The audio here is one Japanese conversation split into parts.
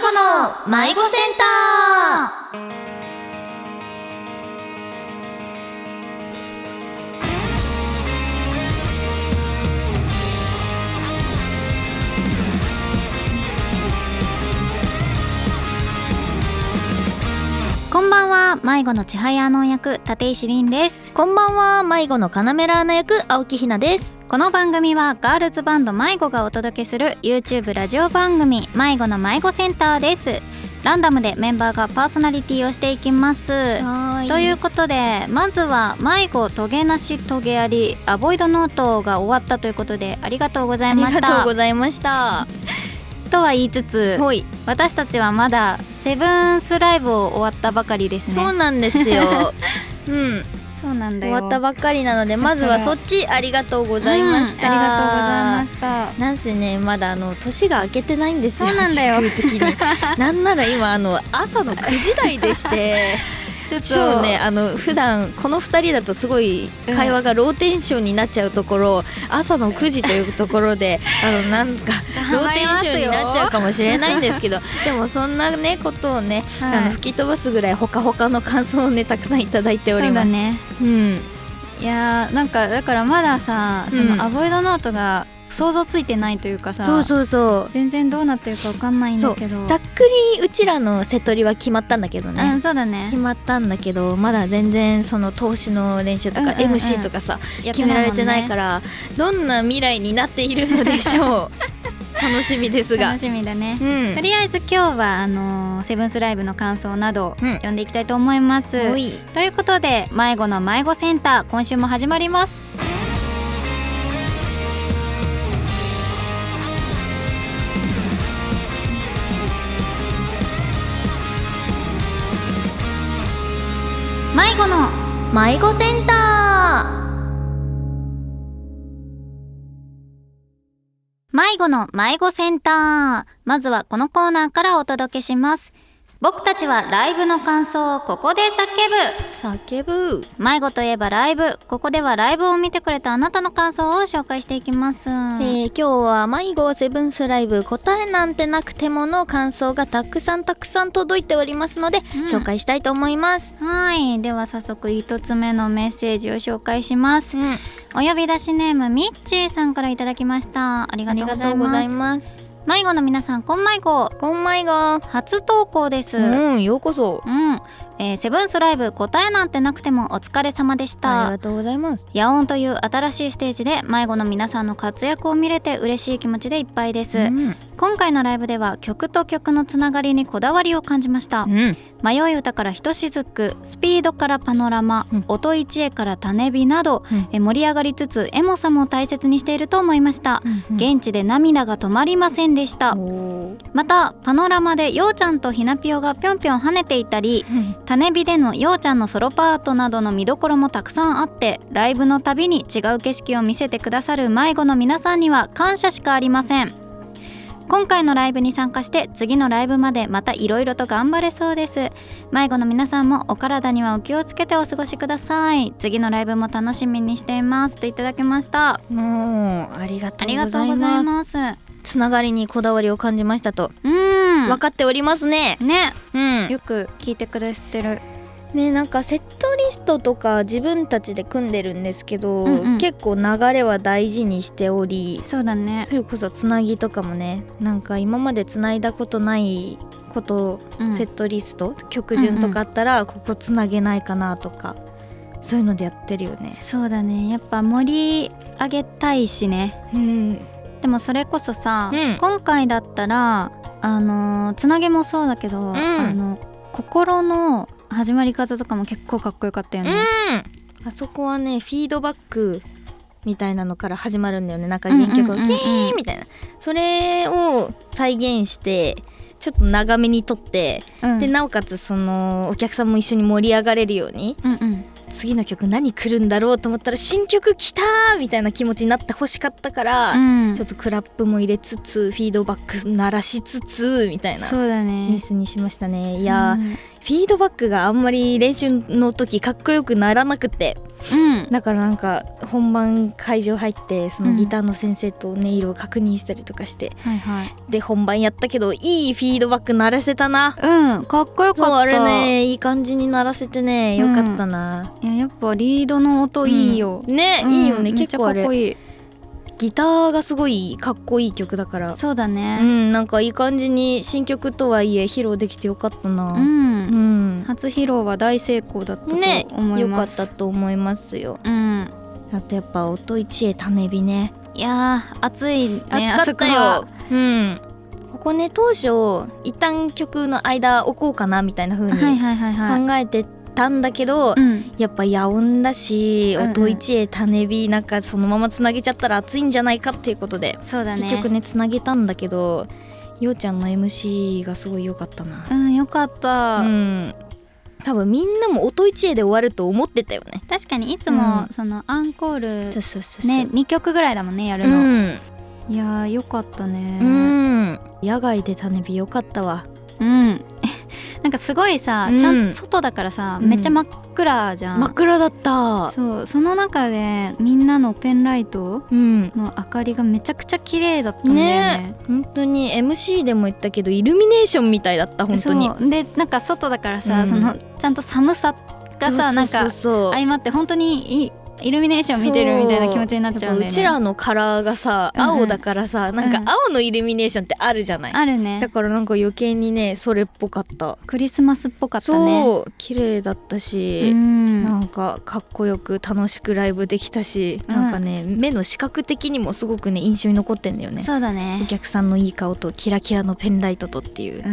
子の迷子センター。こんばんは、迷子の千早アナ役立石凛です。こんばんは、迷子のカメラアナ役青木ひなです。この番組はガールズバンド迷子がお届けする YouTube ラジオ番組迷子の迷子センターです。ランダムでメンバーがパーソナリティをしていきます。ということで、まずは迷子トゲなしトゲありアボイドノートが終わったということで、ありがとうございました。ありがとうございましたとは言いつつ、私たちはまだセブンスライブを終わったばかりですね。そうなんですよそうなんだよ。終わったばっかりなので、まずはそっちありがとうございました、ありがとうございました。なんせね、まだ年が明けてないんですよ。そうなんだよ。時空的になんなら今朝の9時台でして超ね、普段この2人だとすごい会話がローテンションになっちゃうところ、朝の9時というところでなんかローテンションになっちゃうかもしれないんですけどでもそんなねことをね、吹き飛ばすぐらいほかほかの感想をねたくさんいただいております。そうだね。いやー、なんかだからまださ、そのアボイドノートが想像ついてないというかさ、そう全然どうなってるか分かんないんだけど、ざっくりうちらのセトリは決まったんだけどね。そうだね、決まったんだけど、まだ全然その投資の練習とか MC とかさ、決められてないから、どんな未来になっているのでしょう楽しみですが。楽しみだね、とりあえず今日はセブンスライブの感想など読んでいきたいと思います、ということで、迷子の迷子センター、今週も始まります。迷子の迷子センター。迷子の迷子センター。まずはこのコーナーからお届けします。僕たちはライブの感想をここで叫ぶ。迷子といえばライブ。ここではライブを見てくれたあなたの感想を紹介していきます。今日は迷子セブンスライブ答えなんてなくてもの感想がたくさん届いておりますので、紹介したいと思います。はい、では早速一つ目のメッセージを紹介します、お呼び出しネームみっちーさんからいただきました。ありがとうございます。迷子の皆さん、こん迷子。初投稿です。ようこそ。セブンスライブ答えなんてなくてもお疲れ様でした。ありがとうございます。野音という新しいステージで迷子の皆さんの活躍を見れて嬉しい気持ちでいっぱいです、今回のライブでは曲と曲のつながりにこだわりを感じました、迷い歌からひとしずく、スピードからパノラマ、音一会から種火など、盛り上がりつつエモさも大切にしていると思いました、現地で涙が止まりませんでした。またパノラマでようちゃんとひなぴよがぴょんぴょん跳ねていたり、種火でのようちゃんのソロパートなどの見どころもたくさんあって、ライブのたびに違う景色を見せてくださる迷子の皆さんには感謝しかありません。今回のライブに参加して次のライブまでまたいろいろと頑張れそうです。迷子の皆さんもお体にはお気をつけてお過ごしください。次のライブも楽しみにしています、といただきました。もうありがとうございます。つながりにこだわりを感じましたと。分かっておりますね。よく聞いてくれてるね。なんかセットリストとか自分たちで組んでるんですけど、結構流れは大事にしており、そうだね。それこそつなぎとかもね、なんか今までつないだことないこと、セットリスト曲順とかあったら、ここつなげないかなとか、そういうのでやってるよね。そうだね、やっぱ盛り上げたいしね。でもそれこそさ、今回だったらつなげもそうだけど、心の始まり方とかも結構かっこよかったよね。あそこはね、フィードバックみたいなのから始まるんだよね。なんか原曲をキーンみたいな、それを再現してちょっと長めに撮って、でなおかつそのお客さんも一緒に盛り上がれるように、次の曲何来るんだろうと思ったら新曲来たーみたいな気持ちになってほしかったから、ちょっとクラップも入れつつフィードバック鳴らしつつみたいな、そうだね、演出にしましたね。いや、フィードバックがあんまり練習の時かっこよくならなくて、だからなんか本番会場入ってそのギターの先生と音色を確認したりとかして、で本番やったけどいいフィードバック鳴らせたな。かっこよかった。そうあれねいい感じに鳴らせてねよかったな。やっぱリードの音いいよ、ね、いいよね。結構あれめっちゃかっこいい。ギターがすごいかっこいい曲だから。そうだね。なんかいい感じに新曲とはいえ披露できてよかったな。初披露は大成功だったと思います。よかったと思いますよ。あとやっぱ音一へ種火ね。いやー暑いね。暑かったよ。ここね当初一旦曲の間置こうかなみたいな風に考えてたんだけど、やっぱ野音だし、音一へ種火なんかそのままつなげちゃったら熱いんじゃないかっていうことで、そうだね、結局ねつなげたんだけど、ようちゃんの MC がすごい良かったな。よかった。多分みんなも音一へで終わると思ってたよね。確かにいつもそのアンコールね2曲ぐらいだもんねやるの。いやーよかったね。野外で種火よかったわ。なんかすごいさ、ちゃんと外だからさ、めっちゃ真っ暗じゃん。真っ暗だった。そう、その中でみんなのペンライトの明かりがめちゃくちゃ綺麗だったんだよね。本当に MC でも言ったけどイルミネーションみたいだった本当に。そうでなんか外だからさ、そのちゃんと寒さがさなんか相まって本当にイルミネーション見てるみたいな気持ちになっちゃうんだよね。うちらのカラーがさ青だからさ、なんか青のイルミネーションってあるじゃない。あるね。だからなんか余計にねそれっぽかった。クリスマスっぽかったね。そう綺麗だったし、なんかかっこよく楽しくライブできたし、なんかね目の視覚的にもすごくね印象に残ってんだよね。そうだね。お客さんのいい顔とキラキラのペンライトとっていう、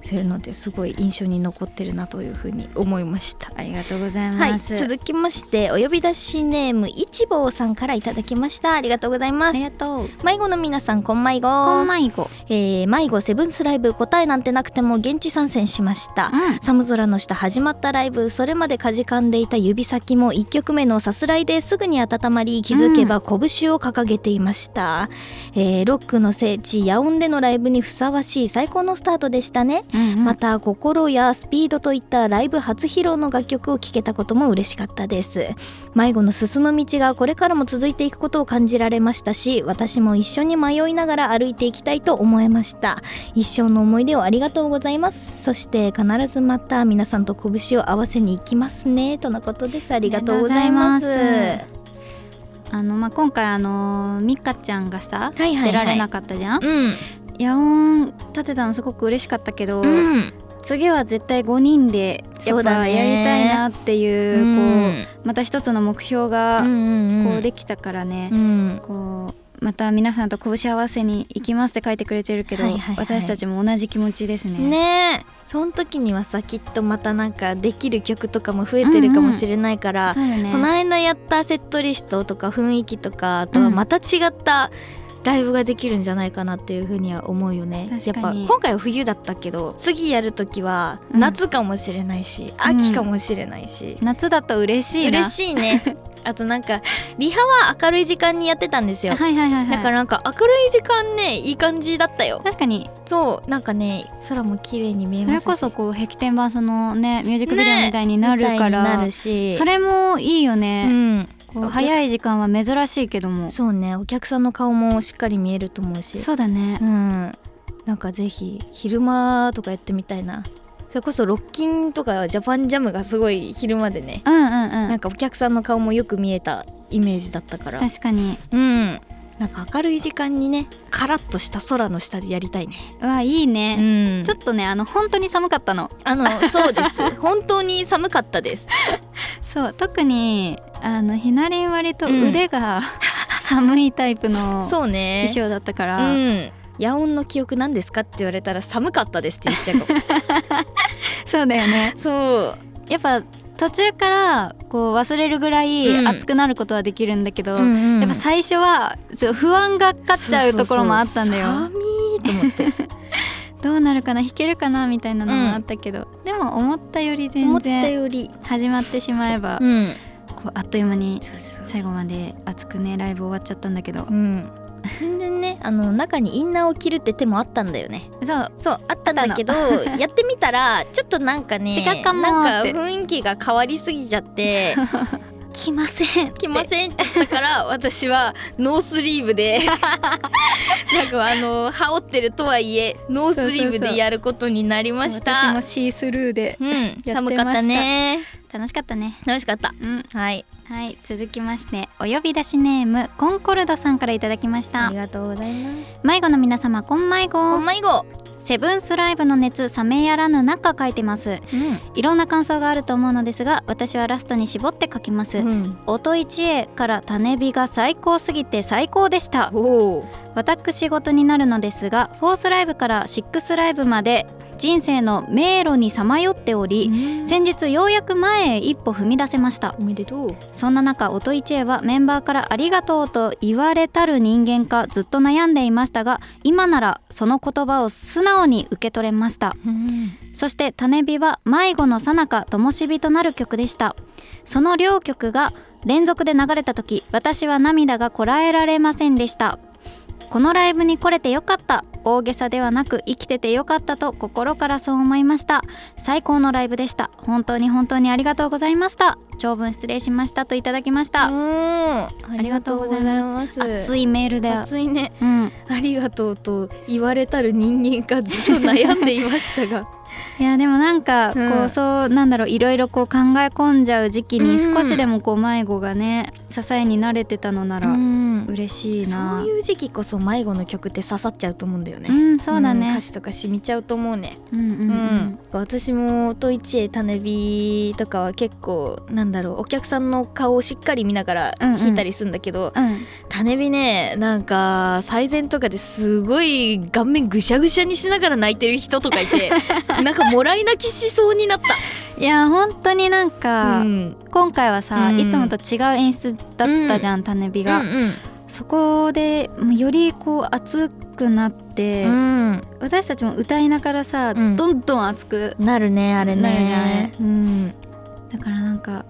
そういうのですごい印象に残ってるなというふうに思いました。ありがとうございます。続きましてお呼び出しネームいちぼさんからいただきました。ありがとうございます。ありがとう。迷子の皆さんこんまいご。こんまいご。迷子セブンスライブ答えなんてなくても現地参戦しました、寒空の下始まったライブ、それまでかじかんでいた指先も1曲目のさすらいですぐに温まり、気づけば拳を掲げていました、ロックの聖地野音でのライブにふさわしい最高のスタートでしたね、また心やスピードといったライブ初披露の楽曲を聴けたことも嬉しかったです。迷子の進む道がこれからも続いていくことを感じられましたし、私も一緒に迷いながら歩いていきたいと思えました。一生の思い出をありがとうございます。そして必ずまた皆さんと拳を合わせに行きますねとのことです。ありがとうございます。今回ミカちゃんがさ、出られなかったじゃん。野音立てたのすごく嬉しかったけど、次は絶対5人でやっぱやりたいなっていう、こうまた一つの目標がこうできたからね、こうまた皆さんと拳合わせに行きますって書いてくれてるけど、私たちも同じ気持ちですね。ねえ、その時にはさきっとまたなんかできる曲とかも増えてるかもしれないから、この間やったセットリストとか雰囲気とかあとはまた違ったライブができるんじゃないかなっていうふうには思うよね。やっぱ今回は冬だったけど次やる時は夏かもしれないし、秋かもしれないし、夏だと嬉しいな。嬉しいねあとなんかリハは明るい時間にやってたんですよ。だからなんか明るい時間ねいい感じだったよ。確かにそうなんかね空も綺麗に見えますし、それこそこう壁天板そのねミュージックビデオみたいになるから、なるしそれもいいよね。早い時間は珍しいけども、そうねお客さんの顔もしっかり見えると思うし、そうだね。なんかぜひ昼間とかやってみたいな。それこそロッキンとかジャパンジャムがすごい昼間でね、なんかお客さんの顔もよく見えたイメージだったから、確かになんか明るい時間にねカラッとした空の下でやりたいね。いいね、ちょっとね本当に寒かったの。そうです本当に寒かったですそう特にひなりん割と腕が、寒いタイプの衣装だったから、野音の記憶何ですかって言われたら寒かったですって言っちゃうかもそうだよね。そうやっぱ途中からこう忘れるぐらい熱くなることはできるんだけど、やっぱ最初は不安が勝っちゃうところもあったんだよ。寒いと思ってどうなるかな弾けるかなみたいなのもあったけど、でも思ったより全然始まってしまえば、こうあっという間に最後まで熱くねライブ終わっちゃったんだけど、全然ねね中にインナーを着るって手もあったんだよね。そうあったんだけどやってみたらちょっとなんかね違うかもなんか雰囲気が変わりすぎちゃって着ませんって言ったから私はノースリーブでなんか羽織ってるとはいえノースリーブでやることになりました。私もシースルーで寒かったね。楽しかったね。楽しかった、はいはい、続きましてお呼び出しネームコンコルドさんからいただきました。ありがとうございます。迷子の皆様こんまいご。こんまいご。セブンスライブの熱冷めやらぬ中書いてます、いろんな感想があると思うのですが私はラストに絞って書きます、音一会から種火が最高すぎて最高でした。私事になるのですがフォースライブからシックスライブまで人生の迷路にさまよっており、先日ようやく前へ一歩踏み出せました。おめでとう。そんな中音一会はメンバーからありがとうと言われたる人間かずっと悩んでいましたが今ならその言葉を素直に受け取れました、そして種火は迷子の最中灯火となる曲でした。その両曲が連続で流れた時私は涙がこらえられませんでした。このライブに来れてよかった、大げさではなく生きててよかったと心からそう思いました。最高のライブでした。本当に本当にありがとうございました。長文失礼しましたといただきました。ありがとうございます。熱いメールで熱いね、ありがとうと言われたる人間がずっと悩んでいましたがいやでもなんかこう、そうなんだろういろいろこう考え込んじゃう時期に少しでもこう迷子がね支えになれてたのなら嬉しいな、そういう時期こそ迷子の曲って刺さっちゃうと思うんだよね。そうだね、歌詞とか染みちゃうと思うね。私も音一会種火とかは結構なんだろうお客さんの顔をしっかり見ながら弾いたりするんだけど、種火ねなんか最前とかですごい顔面ぐしゃぐしゃにしながら泣いてる人とかいてなんかもらい泣きしそうになった。いや本当になんか、今回はさ、いつもと違う演出だったじゃん、種火が、そこでよりこう熱くなって、私たちも歌いながらさ、どんどん熱くなるねあれね、だからなんか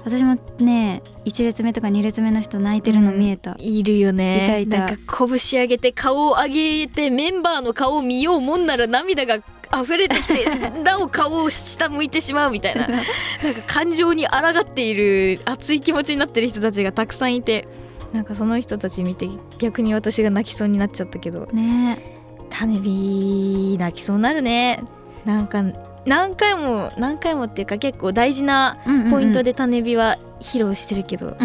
私もね1列目とか2列目の人泣いてるの見えた、いるよね。いたなんか拳上げて顔を上げてメンバーの顔を見ようもんなら涙が溢れてきてなお顔を下向いてしまうみたいななんか感情に抗っている熱い気持ちになってる人たちがたくさんいて、なんかその人たち見て逆に私が泣きそうになっちゃったけどね。種火泣きそうになるね。なんか何回もっていうか結構大事なポイントで種火は披露してるけど、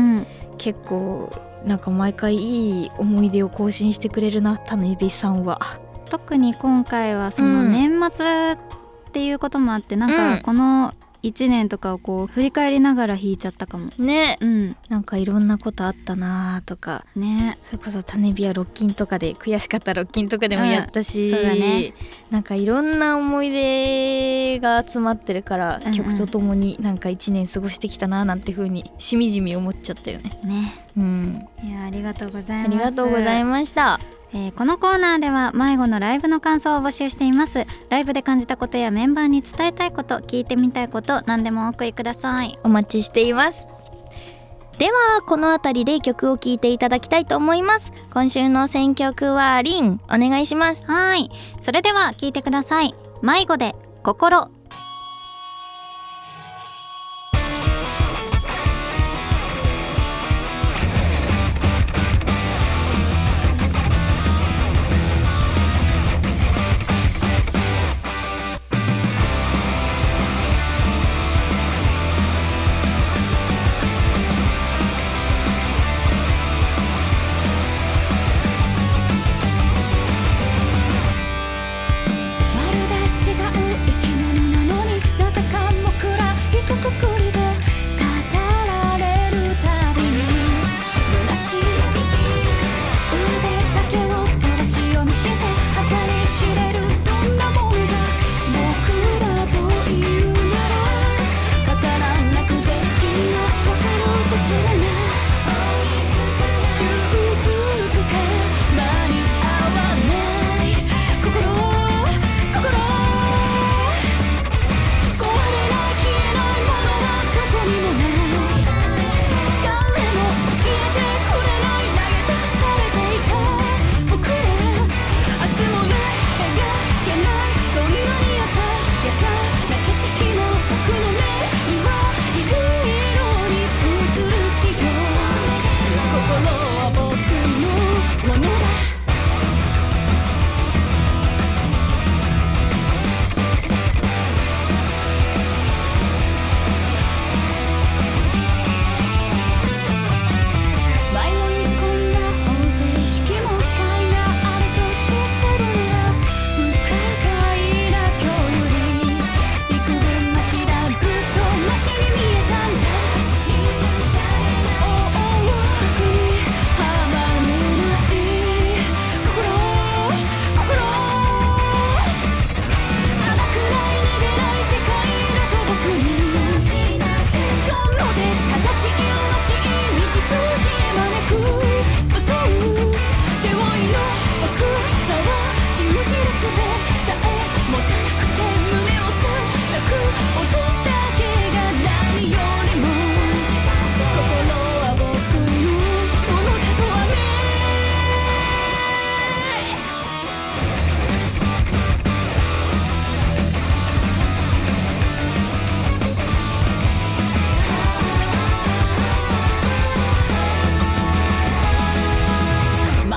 結構なんか毎回いい思い出を更新してくれるな種火さんは。特に今回はその年末っていうこともあって、なんかこの1年とかをこう振り返りながら弾いちゃったかもね、なんかいろんなことあったなとかね。それこそ種火はロッキンとかで悔しかったロッキンとかでもやったし、そうだね、なんかいろんな思い出が集まってるから、曲とともになんか1年過ごしてきたななんて風にしみじみ思っちゃったよね。いやありがとうございます。ありがとうございました。このコーナーでは迷子のライブの感想を募集しています。ライブで感じたことやメンバーに伝えたいこと、聞いてみたいこと、何でもお送りください。お待ちしています。ではこのあたりで曲を聴いていただきたいと思います。今週の選曲はリンお願いします。はい、それでは聴いてください。迷子で心。まるで違う生き物な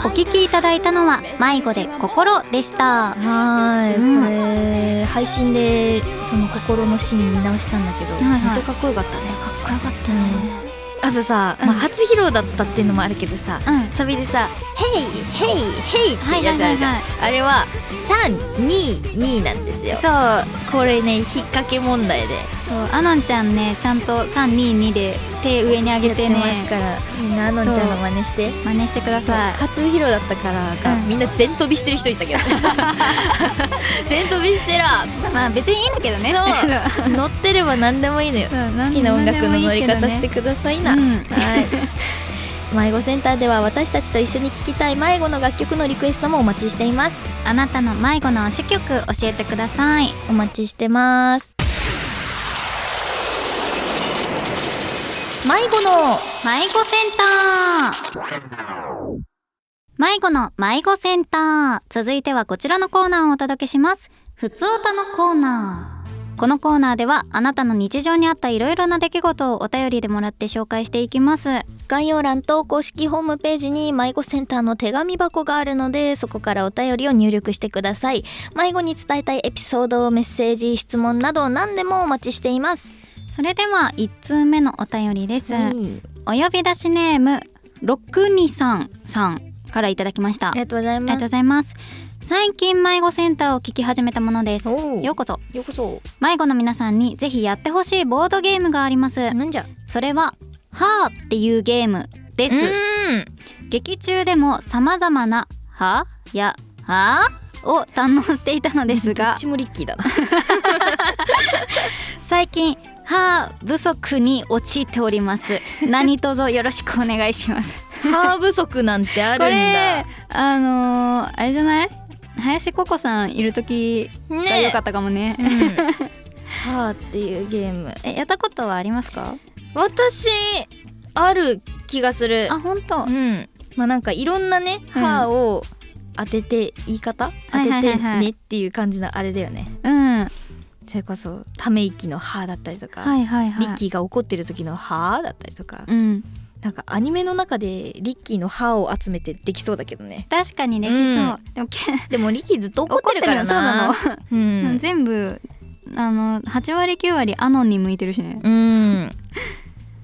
お聞きいただいたのは迷子で心でした。はい、これ配信でその心のシーン見直したんだけど、めっちゃかっこよかったね。かっこよかったね。あとさ、初披露だったっていうのもあるけどさ、サビでさ「ヘイヘイヘイ」ってやつあるじゃん、あれは322なんですよ。そう、これね引っ掛け問題で、そうアノンちゃんねちゃんと322で手上に上げてねやってますから、みんなアノンちゃんの真似してください。初披露だったからか、みんな全飛びしてる人いたけど全飛びしてらまあ別にいいんだけどね。そう乗ってれば何でもいいのよ。好きな音楽の乗り方してくださいな。はい、迷子センターでは私たちと一緒に聴きたい迷子の楽曲のリクエストもお待ちしています。あなたの迷子の推し曲教えてください。お待ちしてます。迷子の迷子センター、迷子の迷子センター。続いてはこちらのコーナーをお届けします。ふつおたのコーナー。このコーナーではあなたの日常にあったいろいろな出来事をお便りでもらって紹介していきます。概要欄と公式ホームページに迷子センターの手紙箱があるので、そこからお便りを入力してください。迷子に伝えたいエピソード、メッセージ、質問など何でもお待ちしています。それでは1通目のお便りです。お呼び出しネーム623さんからいただきました。ありがとうございます。ありがとうございます。最近迷子センターを聞き始めたものです。ようこそ。ようこそ。迷子の皆さんにぜひやってほしいボードゲームがあります。なんじゃ。それははーっていうゲームです。劇中でも様々なはやはを堪能していたのですが、どっちもリッキーだな最近歯不足に陥っております。何卒よろしくお願いします。歯不足なんてあるんだ。これあれじゃない？林ココさんいる時が良かったかもね。歯っていうゲーム。やったことはありますか？私ある気がする。あ、本当。まあなんかいろんなね、歯を当てて言い方当ててねっていう感じのあれだよね。それこそため息の歯だったりとか、リッキーが怒ってる時の歯だったりとか、なんかアニメの中でリッキーの歯を集めてできそうだけどね。確かにできそう。でもリッキーずっと怒ってるからな。そうなの。全部8割9割アノンに向いてるしね。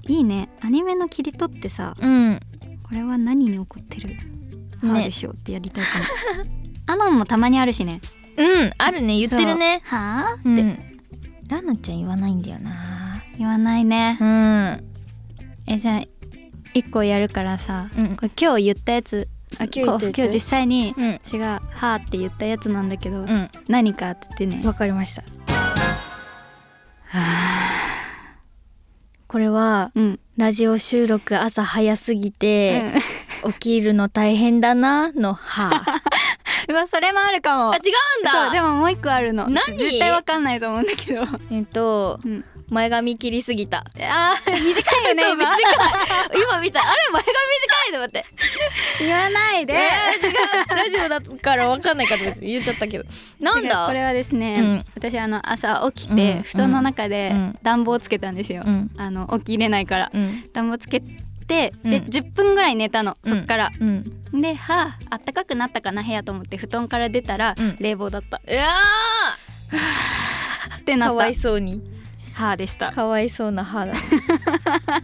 いいね。アニメの切り取ってさ、これは何に怒ってる歯でしょうってやりたいかも。アノンもたまにあるしね。あるね、言ってるね。はぁって、ラナちゃん言わないんだよな。言わないね。じゃあ1個やるからさ、これ今日言ったやつ、今日実際に私がはーって言ったやつなんだけど、何かって言ってね。わかりました。これは、ラジオ収録朝早すぎて、起きるの大変だなのはうわ、それもあるかも。あ、違うんだ。そう、でももう一個あるの。何？絶対わかんないと思うんだけど。前髪切りすぎた。短いよね。そう、短い。今見た。あれ、前髪短いと思って。言わないで。違う。ラジオだからわかんないかと言っちゃったけど。なんだ。これはですね、私朝起きて布団の中で暖房つけたんですよ。起きれないから暖房つけて、で10分ぐらい寝たの。そっからで、あったかくなったかな部屋と思って布団から出たら冷房だった。いやーってなった。かわいそうに歯でした。かわいそうな歯だ。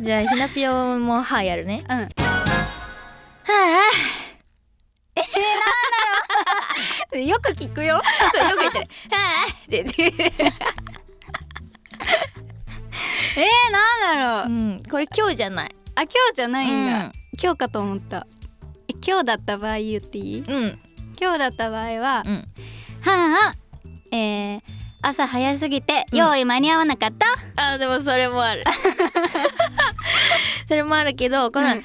じゃあひなぴよも歯やるね。はあ。なんだろう。よく聞くよ。そう、よく言ってる。はあって言って。なんだろう。これ今日じゃない。あ、今日じゃないんだ。今日かと思った。今日だった場合言っていい？今日だった場合は、はあ、朝早すぎて用意間に合わなかった。あ、でもそれもある。それもあるけど、このは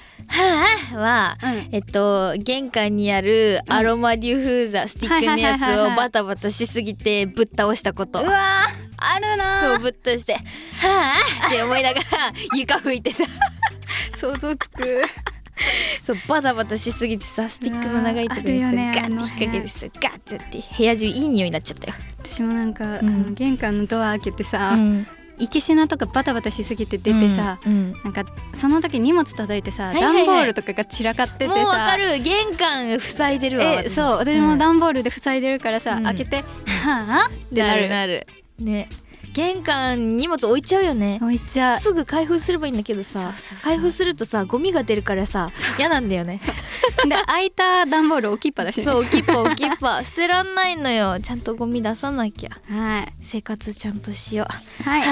あは、玄関にあるアロマディフューザー、スティックのやつをバタバタしすぎてぶっ倒したこと。うわー、あるな。そう、ぶっ倒してはあって思いながら床拭いてた。想像つく。そう、バタバタしすぎてさ、スティックの長いところにさ、ガッて引っ掛けてさ、ガッてやって部屋中いい匂いになっちゃったよ。私もなんか、玄関のドア開けてさ、行きしなとかバタバタしすぎて出てさ、なんかその時荷物届いてさ、段ボールとかが散らかっててさ、もうわかる、玄関塞いでるわ。そう、私も段ボールで塞いでるからさ、開けてはぁってなるね。玄関荷物置いちゃうよね。置いちゃう。すぐ開封すればいいんだけどさ、開封するとさゴミが出るからさ嫌なんだよね。で開いた段ボール置きっぱだしね。そう、置きっぱ捨てらんないのよ。ちゃんとゴミ出さなきゃ。はい、生活ちゃんとしよう。はい、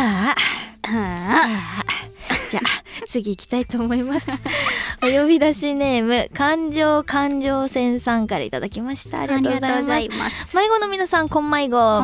じゃあ次行きたいと思います。お呼び出しネーム感情線さんからいただきました。ありがとうございます。迷子の皆さん、こんまいご。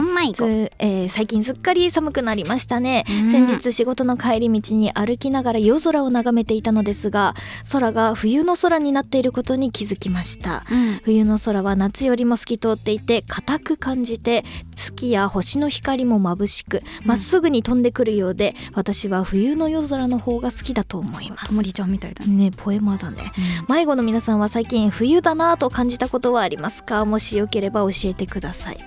最近すっかり寒くなりましたね。先日仕事の帰り道に歩きながら夜空を眺めていたのですが、空が冬の空になっていることに気づきました。冬の空は夏よりも透き通っていて硬く感じて、月や星の光も眩しくまっすぐに飛んでくるようで、私は冬の夜空の方が好きだと思います。ともりちゃんみたいだね。ポエマだね。迷子の皆さんは最近冬だなと感じたことはありますか？もしよければ教えてください。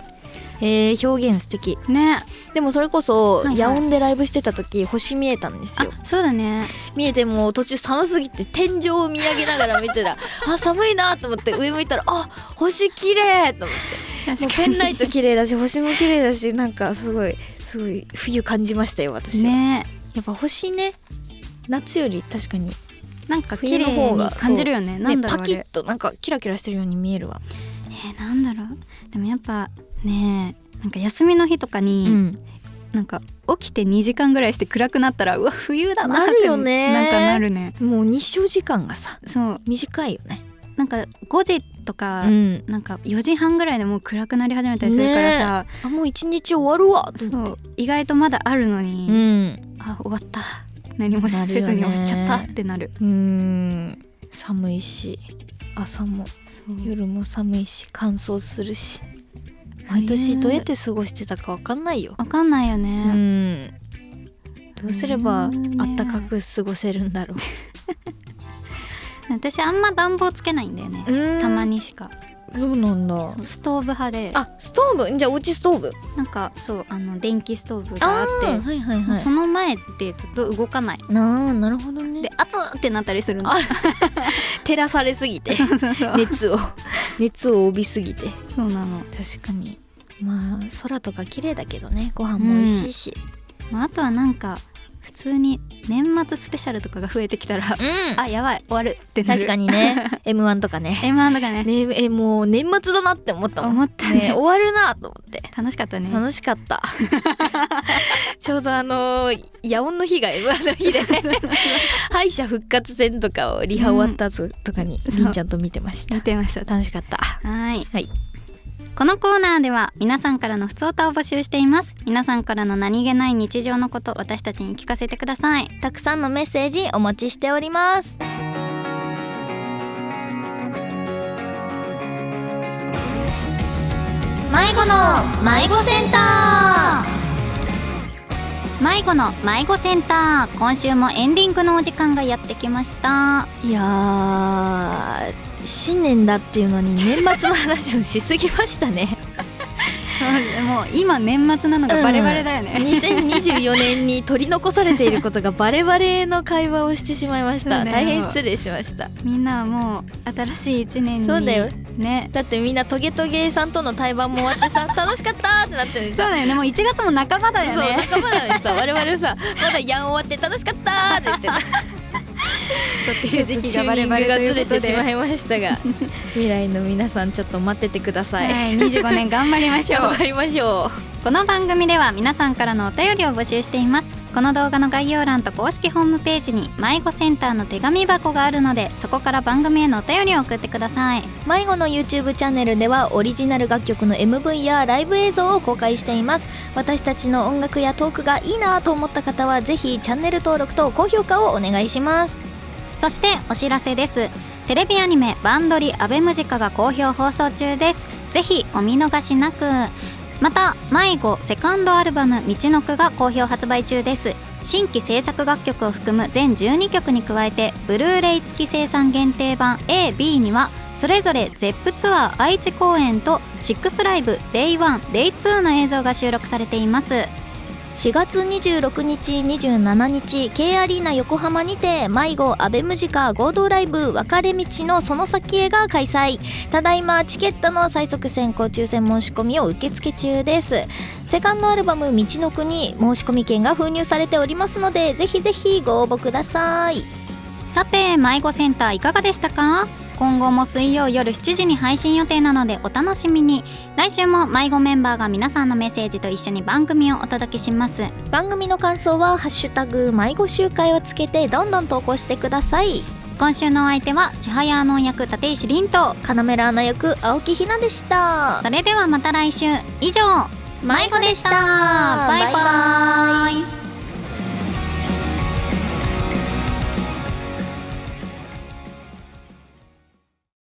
表現素敵ね。でもそれこそ、野音でライブしてた時星見えたんですよ。そうだね。見えても途中寒すぎて天井を見上げながら見てたあ、寒いなと思って上向いたら星綺麗と思って、もうペンライト綺麗だし星も綺麗だし、なんかすごい冬感じましたよ私はね。やっぱ星ね、夏より確かになんか綺麗に感じるよね。なんだろう、パキッとなんかキラキラしてるように見えるわ。なんだろう。でもやっぱね、なんか休みの日とかに、なんか起きて2時間ぐらいして暗くなったら、うわ冬だなってなるよね。なんかなるね。もう日照時間がさ、そう短いよね。なんか5時とか、なんか4時半ぐらいでもう暗くなり始めたりするからさ、もう一日終わるわって。そう、意外とまだあるのに、終わった、何もせずに終わっちゃったってなる。寒いし朝も夜も寒いし乾燥するし、毎年どうやって過ごしてたか分かんないよ。分かんないよね。どうすればあったかく過ごせるんだろう。私あんま暖房つけないんだよね。たまにしか。そうなんだ。ストーブ派で。ストーブ？じゃあおうちストーブ？なんかそう電気ストーブがあって、その前ってずっと動かない。なるほどね。で熱ってなったりするの。照らされすぎて熱を帯びすぎて。そうなの。確かに。まあ空とか綺麗だけどね、ご飯も美味しいし。あとはなんか普通に年末スペシャルとかが増えてきたら、やばい終わるってなる。確かにね。M1 とかね。M1 とかね。もう年末だなって思ったもん。思ったね。終わるなと思って。楽しかったね。楽しかった。ちょうど野音の日が M1 の日で敗者復活戦とかをリハ終わった後とかにりんちゃんと見てました。見てました。楽しかった。はい。このコーナーでは皆さんからのふつおたを募集しています。皆さんからの何気ない日常のこと、私たちに聞かせてください。たくさんのメッセージお待ちしております。迷子の迷子センター。迷子の迷子センター、今週もエンディングのお時間がやってきました。いや新年だっていうのに年末の話をしすぎましたね。もう今年末なのがバレバレだよね。2024年に取り残されていることがバレバレの会話をしてしまいました。大変失礼しました。みんなはもう新しい一年に。そうだよね。だってみんなトゲトゲさんとの対バンも終わってさ楽しかったってなってるんです。そうだよね。もう1月も半ばだよね。そう半ばなのにさ、我々さまだやん終わって楽しかったって言ってた。っていう時期がバレバレがずれてしまいましたが、未来の皆さんちょっと待っててください。25年頑張りましょう。頑張りましょう。この番組では皆さんからのお便りを募集しています。この動画の概要欄と公式ホームページに迷子センターの手紙箱があるので、そこから番組へのお便りを送ってください。迷子の YouTube チャンネルではオリジナル楽曲の MV やライブ映像を公開しています。私たちの音楽やトークがいいなと思った方はぜひチャンネル登録と高評価をお願いします。そしてお知らせです。テレビアニメバンドリアベムジカが好評放送中です。ぜひお見逃しなく。また迷子セカンドアルバム道のくが好評発売中です。新規制作楽曲を含む全12曲に加えてブルーレイ付き生産限定版 A、B にはそれぞれ ZEP ツアー愛知公演と6ライブ Day1、Day2 の映像が収録されています。4月26日27日 K アリーナ横浜にて迷子アベムジカ合同ライブ分かれ道のその先へが開催。ただいまチケットの最速先行抽選申し込みを受付中です。セカンドアルバム道の国申し込み券が封入されておりますので、ぜひぜひご応募ください。さて迷子センターいかがでしたか？今後も水曜夜7時に配信予定なのでお楽しみに。来週も迷子メンバーが皆さんのメッセージと一緒に番組をお届けします。番組の感想はハッシュタグ迷子集会をつけてどんどん投稿してください。今週のお相手は千早アノン役立石凛とカナメラアナ役青木ひなでした。それではまた来週。以上迷子でした。バイバイ。